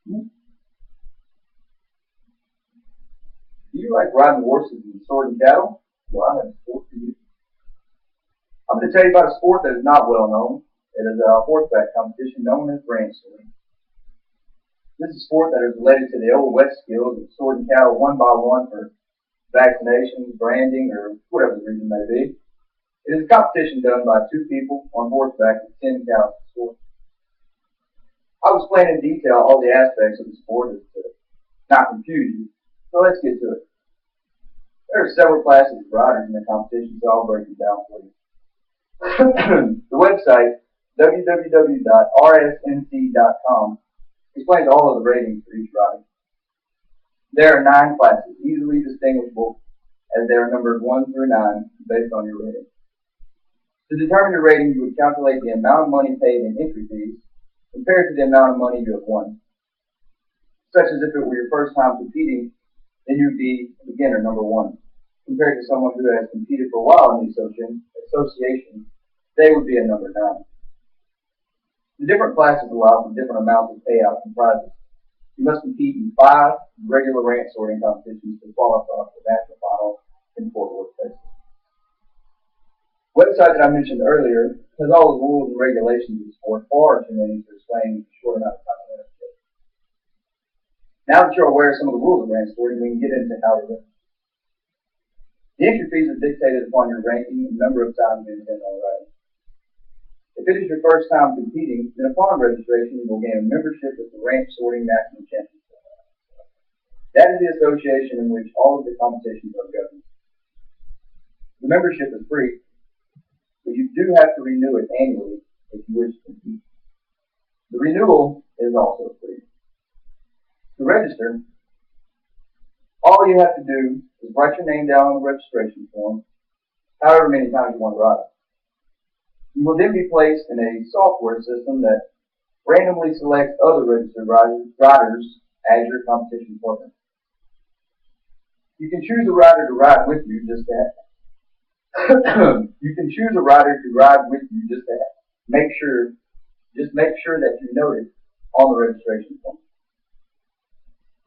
Do you like riding horses and sorting cattle? Well, I have a sport for you. I'm going to tell you about a sport that is not well known. It is a horseback competition known as ranch sorting. This is a sport that is related to the Old West skills of sorting cattle one by one for vaccination, branding, or whatever the reason may be. It is a competition done by two people on horseback with 10 cows to sort. I will explain in detail all the aspects of the sport as to not confuse you. So let's get to it. There are several classes of riders in the competition, so I'll break it down for you. The website, www.rsnc.com, explains all of the ratings for each rider. There are 9 classes, easily distinguishable as they are numbered 1 through 9 based on your rating. To determine your rating, you would calculate the amount of money paid in entry fees compared to the amount of money you have won. Such as if it were your first time competing, then you would be beginner number 1. Compared to someone who has competed for a while in the association, they would be a number 9. The different classes allow for different amounts of payouts and prizes. You must compete in 5 regular ranch sorting competitions to qualify for the national final in Fort Worth, Texas. The website that I mentioned earlier has all the rules and regulations of the sport, far too many to explain in a short amount of time. Now that you're aware of some of the rules of ranch sorting, we can get into how to run. The entry fees are dictated upon your ranking and number of times you intend on riding. If it is your first time competing, then upon registration you will gain a membership with the Ranch Sorting National Championship. That is the association in which all of the competitions are governed. The membership is free, but you do have to renew it annually if you wish to compete. The renewal is also free. To register, all you have to do is write your name down on the registration form, however many times you want to ride. You will then be placed in a software system that randomly selects other registered riders as your competition partner. You can choose a rider to ride with you just to make sure that you note it on the registration form.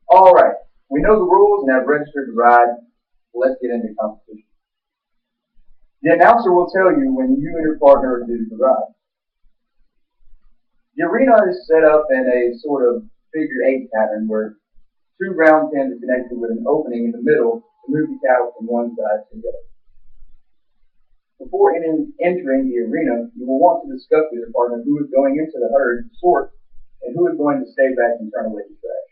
All right, we know the rules and have registered to ride. Let's get into competition. The announcer will tell you when you and your partner are due to ride. The arena is set up in a sort of figure 8 pattern where 2 round pins are connected with an opening in the middle to move the cattle from one side to the other. Before entering the arena, you will want to discuss with your partner who is going into the herd to sort and who is going to stay back and turn away the trash.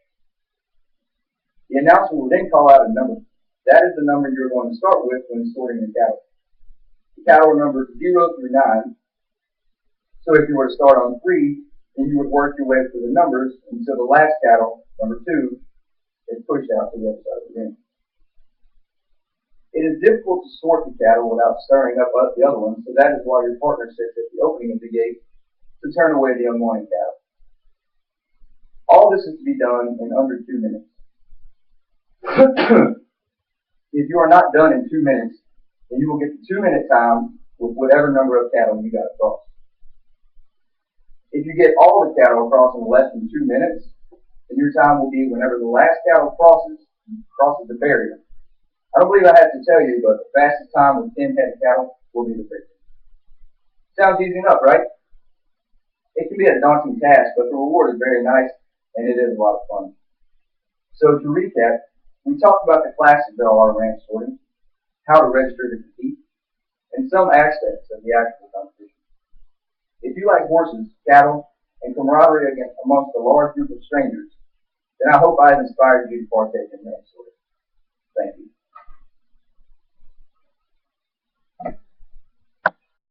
The announcer will then call out a number. That is the number you're going to start with when sorting the cattle. The cattle are numbered 0 through 9. So if you were to start on 3, then you would work your way through the numbers until the last cattle, number 2, is pushed out to the other side of the ring. It is difficult to sort the cattle without stirring up the other ones, so that is why your partner sits at the opening of the gate to turn away the unwanted cattle. All this is to be done in under 2 minutes. If you are not done in 2 minutes, then you will get the 2-minute time with whatever number of cattle you got across. If you get all the cattle across in less than 2 minutes, then your time will be whenever the last cattle crosses the barrier. I don't believe I have to tell you, but the fastest time with 10 head of cattle will be the victor. Sounds easy enough, right? It can be a daunting task, but the reward is very nice, and it is a lot of fun. So to recap, we talked about the classes that are ranch sorting, how to register to compete, and some aspects of the actual competition. If you like horses, cattle, and camaraderie amongst a large group of strangers, then I hope I have inspired you to partake in ranch sorting.